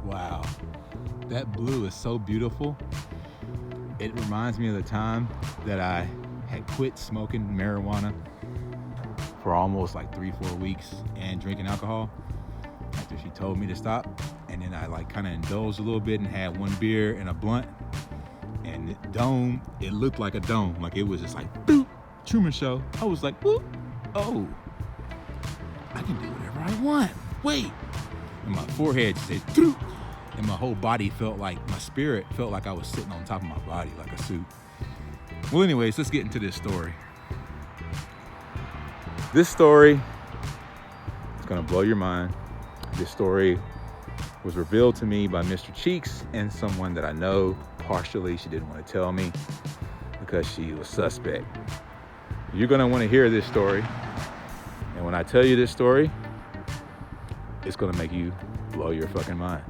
Wow. That blue is so beautiful. It reminds me of the time that I had quit smoking marijuana for almost like 3-4 weeks and drinking alcohol after she told me to stop. And then I like kind of indulged a little bit and had one beer and a blunt. And it looked like a dome. Like it was just like, boop, Truman Show. I was like, boop, oh, I can do whatever I want. Wait. And my forehead said, doop. And my whole body felt like, my spirit felt like I was sitting on top of my body like a suit. Well, anyways, let's get into this story. This story is gonna blow your mind. This story was revealed to me by Mr. Cheeks and someone that I know partially. She didn't want to tell me because she was suspect. You're gonna want to hear this story. And when I tell you this story, it's gonna make you blow your fucking mind.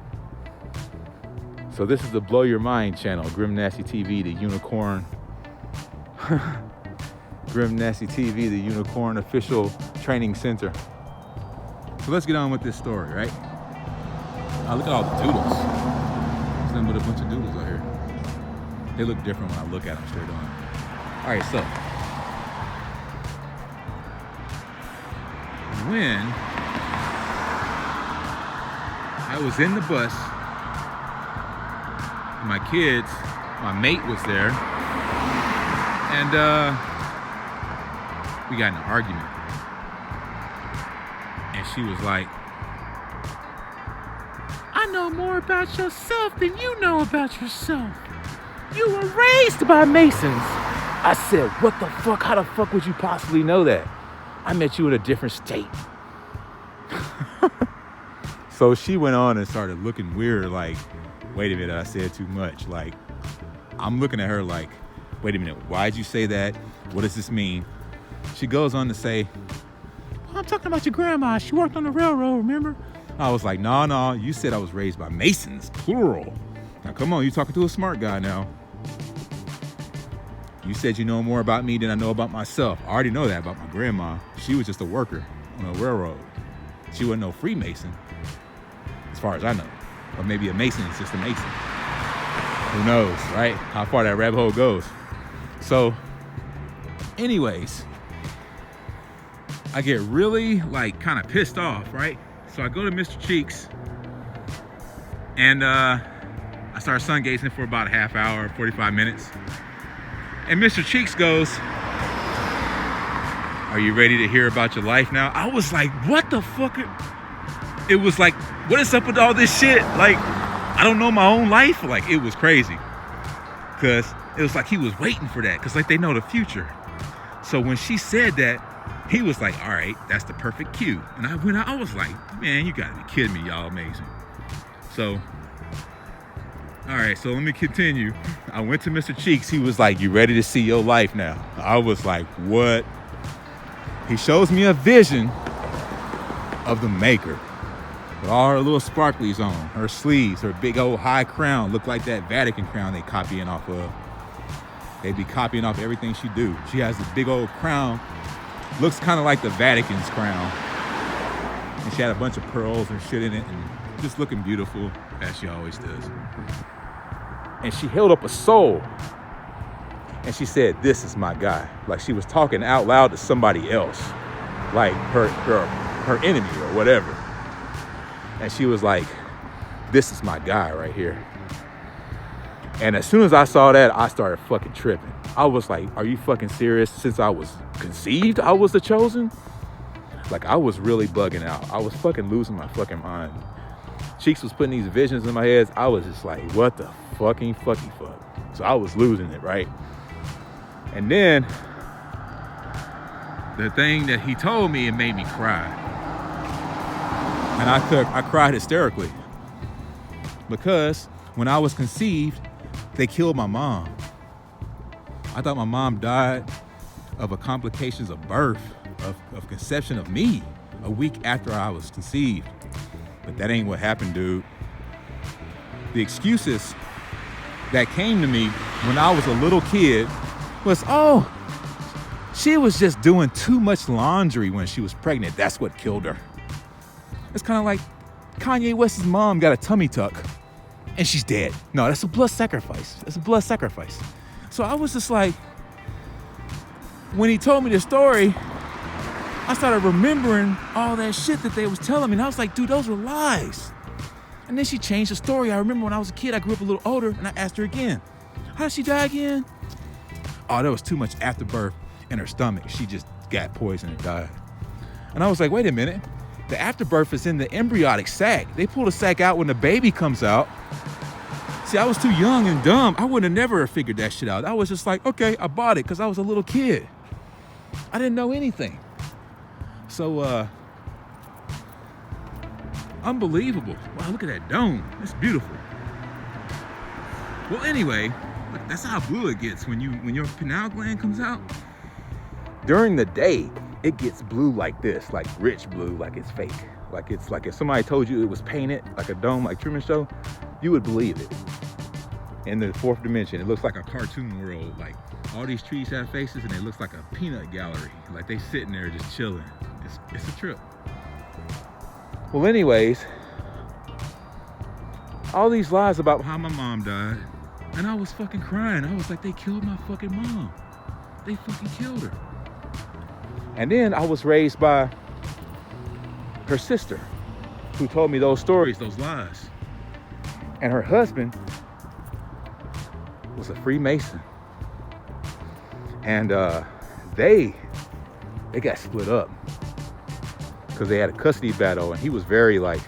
So this is the Blow Your Mind channel, Grimnasty TV, the unicorn. Grimnasty TV, the unicorn official training center. So let's get on with this story, right? Look at all the doodles. There's nothing but a bunch of doodles out here. They look different when I look at them straight on. All right, so when I was in the bus, my kids, my mate was there, and we got in an argument. And she was like, I know more about yourself than you know about yourself. You were raised by Masons. I said, what the fuck? How the fuck would you possibly know that? I met you in a different state. So she went on and started looking weird, like, wait a minute, I said too much. Like, I'm looking at her like, wait a minute, why'd you say that? What does this mean? She goes on to say, well, I'm talking about your grandma. She worked on the railroad, remember? I was like, no, you said I was raised by Masons, plural. Now, come on, you're talking to a smart guy now. You said you know more about me than I know about myself. I already know that about my grandma. She was just a worker on a railroad. She wasn't no Freemason, as far as I know. Or maybe a Mason is just a Mason. Who knows, right? How far that rabbit hole goes. So, anyways, I get really like kind of pissed off, right? So I go to Mr. Cheeks and I start sun gazing for about a half hour, 45 minutes. And Mr. Cheeks goes, are you ready to hear about your life now? I was like, what the fuck? It was like, what is up with all this shit? Like, I don't know my own life. Like, it was crazy. Because it was like he was waiting for that. Because, like, they know the future. So when she said that, he was like, all right, that's the perfect cue. And I was like, man, you got to be kidding me. Y'all amazing. So, all right, so let me continue. I went to Mr. Cheeks. He was like, you ready to see your life now? I was like, what? He shows me a vision of the maker. With all her little sparklies on, her sleeves, her big old high crown, looked like that Vatican crown they copying off of. They be copying off everything she do. She has this big old crown, looks kind of like the Vatican's crown. And she had a bunch of pearls and shit in it, and just looking beautiful, as she always does. And she held up a soul, and she said, this is my guy. Like she was talking out loud to somebody else, like her enemy or whatever. And she was like, this is my guy right here. And as soon as I saw that, I started fucking tripping. I was like, are you fucking serious? Since I was conceived, I was the chosen? Like, I was really bugging out. I was fucking losing my fucking mind. Cheeks was putting these visions in my head. I was just like, what the fucking fuck? So I was losing it, right? And then the thing that he told me, it made me cry. And I cried hysterically because when I was conceived, they killed my mom. I thought my mom died of a complications of birth, of conception of me, a week after I was conceived. But that ain't what happened, dude. The excuses that came to me when I was a little kid was, oh, she was just doing too much laundry when she was pregnant. That's what killed her. It's kind of like Kanye West's mom got a tummy tuck and she's dead. No, that's a blood sacrifice. That's a blood sacrifice. So I was just like, when he told me the story, I started remembering all that shit that they was telling me. And I was like, dude, those were lies. And then she changed the story. I remember when I was a kid, I grew up a little older, and I asked her again, how did she die again? Oh, there was too much afterbirth in her stomach. She just got poisoned and died. And I was like, wait a minute. The afterbirth is in the embryonic sac. They pull the sac out when the baby comes out. See, I was too young and dumb. I would have never figured that shit out. I was just like, okay, I bought it because I was a little kid. I didn't know anything. So, unbelievable. Wow, look at that dome. It's beautiful. Well, anyway, look, that's how blue it gets when your pineal gland comes out. During the day, it gets blue like this, like rich blue, like it's fake. Like it's like if somebody told you it was painted like a dome, like Truman Show, you would believe it. In the fourth dimension, it looks like a cartoon world. Like all these trees have faces and it looks like a peanut gallery. Like they sitting there just chilling. It's a trip. Well, anyways, all these lies about how my mom died, and I was fucking crying. I was like, they killed my fucking mom. They fucking killed her. And then I was raised by her sister, who told me those stories, those lies. And her husband was a Freemason. And they got split up because they had a custody battle, and he was very like,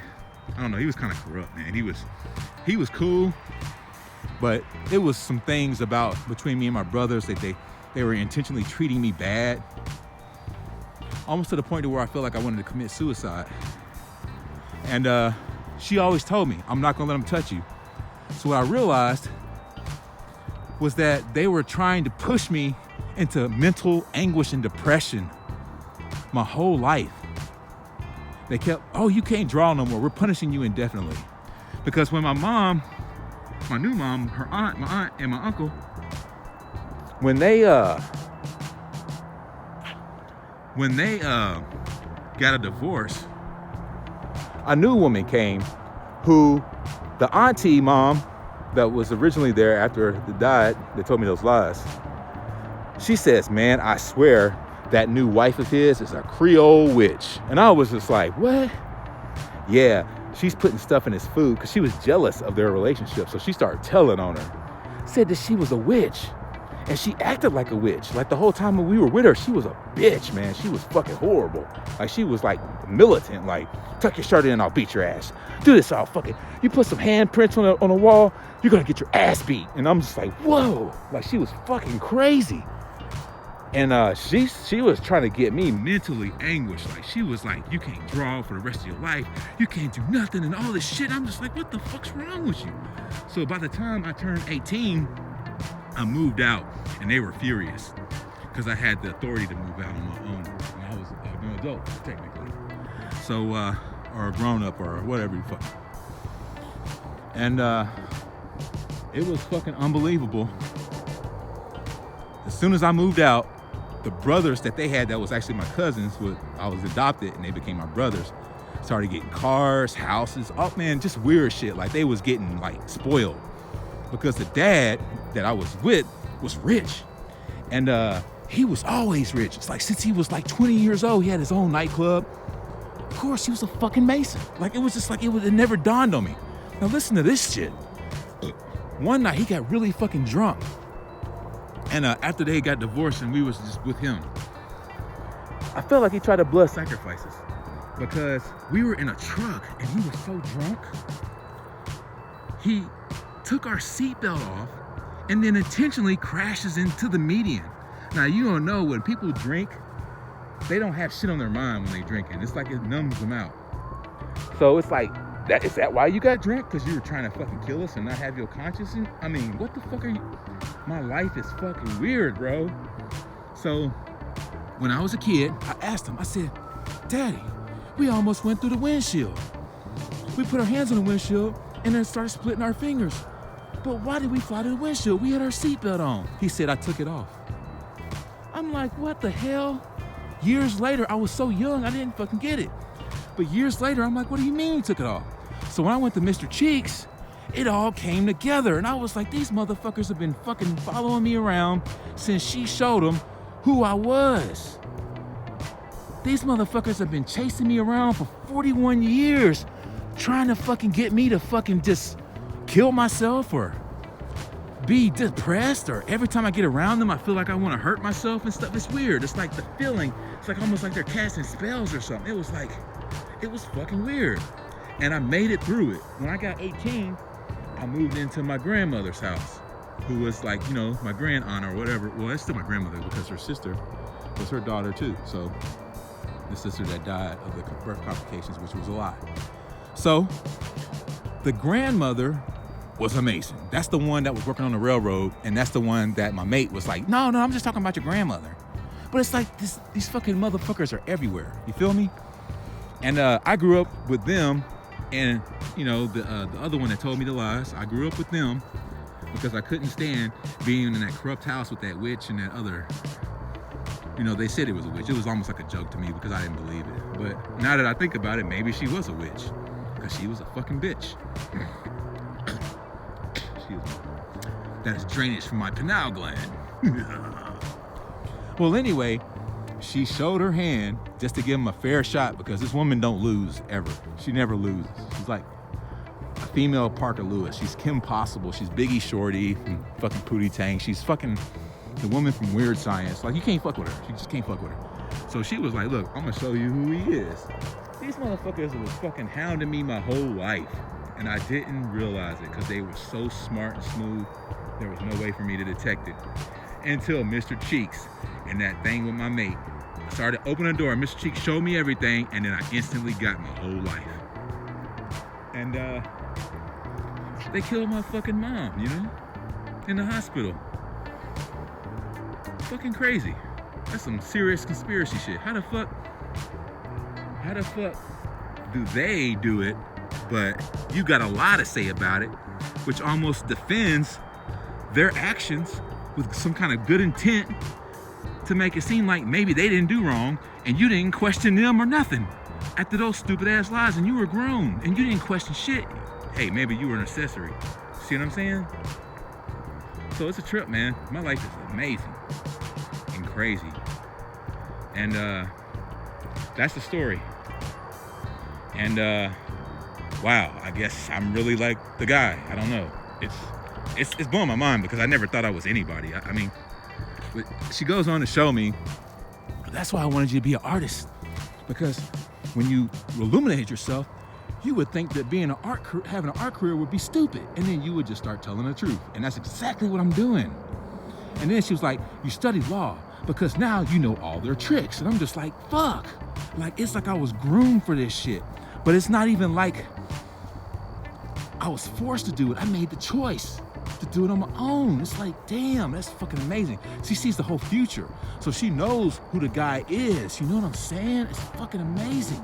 I don't know, he was kind of corrupt, man. He was cool, but there was some things about between me and my brothers that they were intentionally treating me bad, almost to the point to where I felt like I wanted to commit suicide. And she always told me, I'm not gonna let them touch you. So what I realized was that they were trying to push me into mental anguish and depression my whole life. They kept, oh, you can't draw no more. We're punishing you indefinitely. Because when my mom, my new mom, my aunt and my uncle, when they got a divorce, a new woman came who the auntie mom that was originally there after they died, they told me those lies. She says, man, I swear that new wife of his is a Creole witch. And I was just like, what? Yeah, she's putting stuff in his food because she was jealous of their relationship. So she started telling on her. Said that she was a witch. And she acted like a witch. Like the whole time when we were with her, she was a bitch, man. She was fucking horrible. Like she was like militant, like tuck your shirt in and I'll beat your ass. Do this, I'll fucking, you put some handprints on a wall, you're gonna get your ass beat. And I'm just like, whoa. Like she was fucking crazy. And she was trying to get me mentally anguished. Like she was like, you can't draw for the rest of your life. You can't do nothing and all this shit. I'm just like, what the fuck's wrong with you? So by the time I turned 18, I moved out and they were furious because I had the authority to move out on my own. And I was an adult, technically. So, or a grown up or whatever you fuck. And it was fucking unbelievable. As soon as I moved out, the brothers that they had that was actually my cousins, I was adopted and they became my brothers, started getting cars, houses, oh man, just weird shit. Like they was getting like spoiled because the dad that I was with was rich. And he was always rich. It's like since he was like 20 years old, he had his own nightclub. Of course, he was a fucking Mason. Like it was just like, it never dawned on me. Now listen to this shit. One night he got really fucking drunk. And after they got divorced and we was just with him, I felt like he tried to blood sacrifice us because we were in a truck and he was so drunk. He took our seatbelt off and then intentionally crashes into the median. Now you don't know, when people drink, they don't have shit on their mind when they drinking. It's like it numbs them out. So it's like, is that why you got drunk? Because you were trying to fucking kill us and not have your conscience? I mean, what the fuck are you? My life is fucking weird, bro. So when I was a kid, I asked him, I said, Daddy, we almost went through the windshield. We put our hands on the windshield and then started splitting our fingers. But why did we fly to the windshield? We had our seatbelt on. He said, I took it off. I'm like, what the hell? Years later, I was so young, I didn't fucking get it. But years later, I'm like, what do you mean you took it off? So when I went to Mr. Cheeks, it all came together. And I was like, these motherfuckers have been fucking following me around since she showed them who I was. These motherfuckers have been chasing me around for 41 years, trying to fucking get me to fucking just kill myself or be depressed, or every time I get around them, I feel like I want to hurt myself and stuff. It's weird. It's like the feeling, it's like almost like they're casting spells or something. It was fucking weird. And I made it through it. When I got 18, I moved into my grandmother's house, who was like, you know, my grand aunt or whatever. Well, it's still my grandmother because her sister was her daughter too. So the sister that died of the birth complications, which was a lot. So the grandmother was amazing. That's the one that was working on the railroad, and that's the one that my mate was like, no, I'm just talking about your grandmother. But it's like these fucking motherfuckers are everywhere. You feel me? And I grew up with them, and you know, the other one that told me the lies, I grew up with them because I couldn't stand being in that corrupt house with that witch and that other, you know, they said it was a witch. It was almost like a joke to me because I didn't believe it. But now that I think about it, maybe she was a witch because she was a fucking bitch. Excuse me. That is drainage from my pineal gland. Well, anyway, she showed her hand just to give him a fair shot because this woman don't lose ever. She never loses. She's like a female Parker Lewis. She's Kim Possible. She's Biggie Shorty from fucking Pootie Tang. She's fucking the woman from Weird Science. Like, you can't fuck with her. You just can't fuck with her. So she was like, look, I'm gonna show you who he is. These motherfuckers was fucking hounding me my whole life. And I didn't realize it because they were so smart and smooth. There was no way for me to detect it. Until Mr. Cheeks and that thing with my mate started opening the door. Mr. Cheeks showed me everything, and then I instantly got my whole life. And they killed my fucking mom, you know, in the hospital. Fucking crazy. That's some serious conspiracy shit. How the fuck do they do it, but you got a lot to say about it, which almost defends their actions with some kind of good intent to make it seem like maybe they didn't do wrong and you didn't question them or nothing after those stupid ass lies, and you were grown and you didn't question shit. Hey, maybe you were an accessory. See what I'm saying? So it's a trip, man. My life is amazing and crazy. And that's the story. And wow, I guess I'm really like the guy. I don't know. It's blowing my mind because I never thought I was anybody. I mean, but she goes on to show me, that's why I wanted you to be an artist, because when you illuminate yourself, you would think that being having an art career would be stupid, and then you would just start telling the truth, and that's exactly what I'm doing. And then she was like, you studied law because now you know all their tricks, and I'm just like, fuck, like it's like I was groomed for this shit, but it's not even like I was forced to do it. I made the choice to do it on my own. It's like, damn, that's fucking amazing. She sees the whole future, so she knows who the guy is. You know what I'm saying? It's fucking amazing.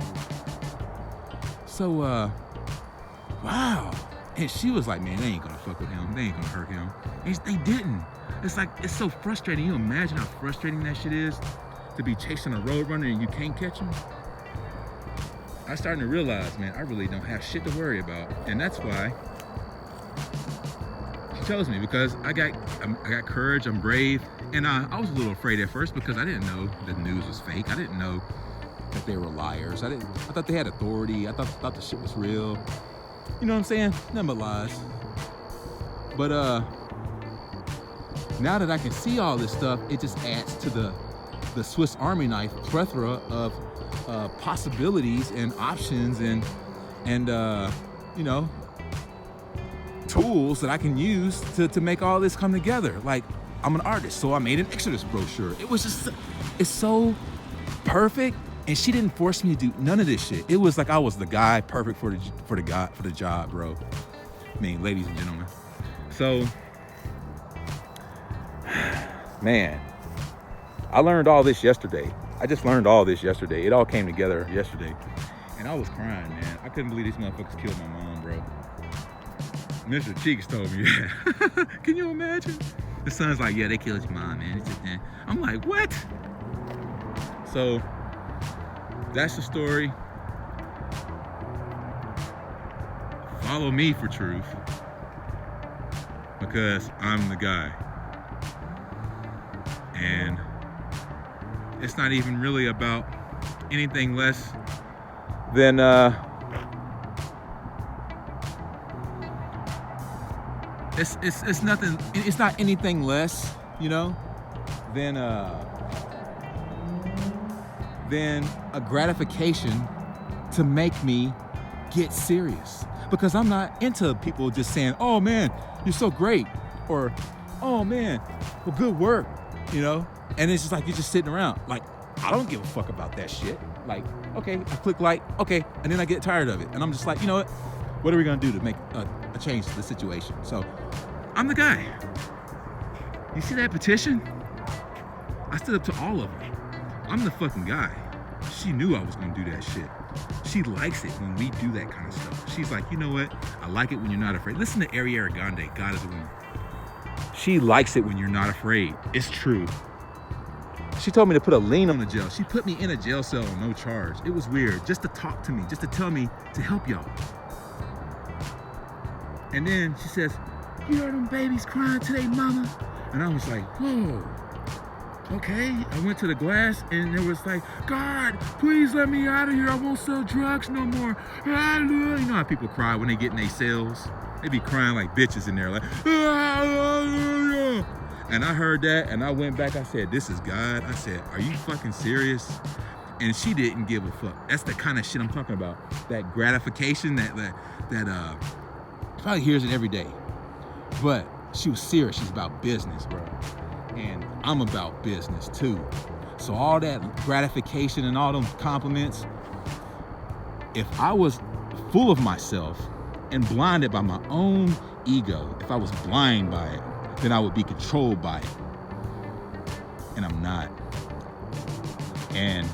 So, wow. And she was like, man, they ain't gonna fuck with him. They ain't gonna hurt him. And they didn't. It's like, it's so frustrating. You imagine how frustrating that shit is to be chasing a roadrunner and you can't catch him? I'm starting to realize, man, I really don't have shit to worry about. And that's why she chose me, because I got courage, I'm brave. And I was a little afraid at first because I didn't know the news was fake. I didn't know that they were liars. I thought they had authority. I thought the shit was real. You know what I'm saying? Nothing but lies. But now that I can see all this stuff, it just adds to the Swiss Army knife plethora of possibilities and options and you know, tools that I can use to make all this come together. Like, I'm an artist, so I made an Exodus brochure. It was just, it's so perfect, and she didn't force me to do none of this shit. It was like I was the guy perfect for the job, bro. I mean, ladies and gentlemen. So, man, I learned all this yesterday. I just learned all this yesterday. It all came together yesterday. And I was crying, man. I couldn't believe these motherfuckers killed my mom, bro. Mr. Cheeks told me that. Can you imagine? The son's like, yeah, they killed your mom, man. It's just, I'm like, what? So, that's the story. follow me for truth, because I'm the guy. And it's not even really about anything less than it's nothing, it's not anything less, you know, than a gratification to make me get serious. Because I'm not into people just saying, oh man, you're so great, or oh man, well, good work, you know. And it's just like you're just sitting around. Like, I don't give a fuck about that shit. Like, okay, I click like, okay, and then I get tired of it. And I'm just like, you know what are we gonna do to make a change to the situation? So I'm the guy. You see that petition? I stood up to all of them. I'm the fucking guy. She knew I was gonna do that shit. She likes it when we do that kind of stuff. She's like, you know what? I like it when you're not afraid. Listen to Ariana Grande, God is a Woman. She likes it when you're not afraid. It's true. She told me to put a lien on the jail. She put me in a jail cell on no charge. It was weird, just to talk to me, just to tell me to help y'all. And then she says, you heard them babies crying today, mama? And I was like, whoa. Okay, I went to the glass and it was like, God, please let me out of here. I won't sell drugs no more. You know how people cry when they get in their cells? They be crying like bitches in there, like, and I heard that and I went back. I said, this is God. I said, are you fucking serious? And she didn't give a fuck. That's the kind of shit I'm talking about. That gratification that probably hears it every day. But she was serious. She's about business, bro. And I'm about business too. So all that gratification and all them compliments, if I was full of myself and blinded by my own ego, if I was blind by it, then I would be controlled by it. And I'm not. And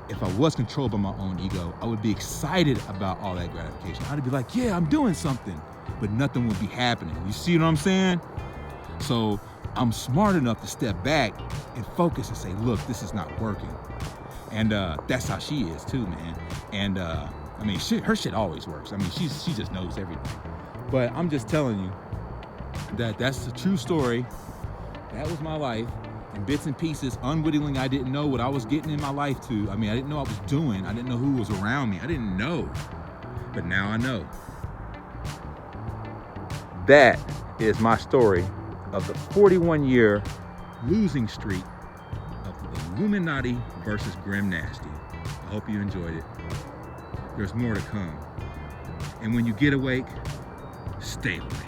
if I was controlled by my own ego, I would be excited about all that gratification. I'd be like, yeah, I'm doing something, but nothing would be happening. You see what I'm saying? So I'm smart enough to step back and focus and say, look, this is not working. And that's how she is too, man. And I mean, her shit always works. I mean, she just knows everything. But I'm just telling you that that's the true story. That was my life. In bits and pieces, unwittingly, I didn't know what I was getting in my life to. I mean, I didn't know what I was doing. I didn't know who was around me. I didn't know. But now I know. That is my story of the 41-year losing streak of Illuminati versus Grimnasty. I hope you enjoyed it. There's more to come. And when you get awake, stay awake.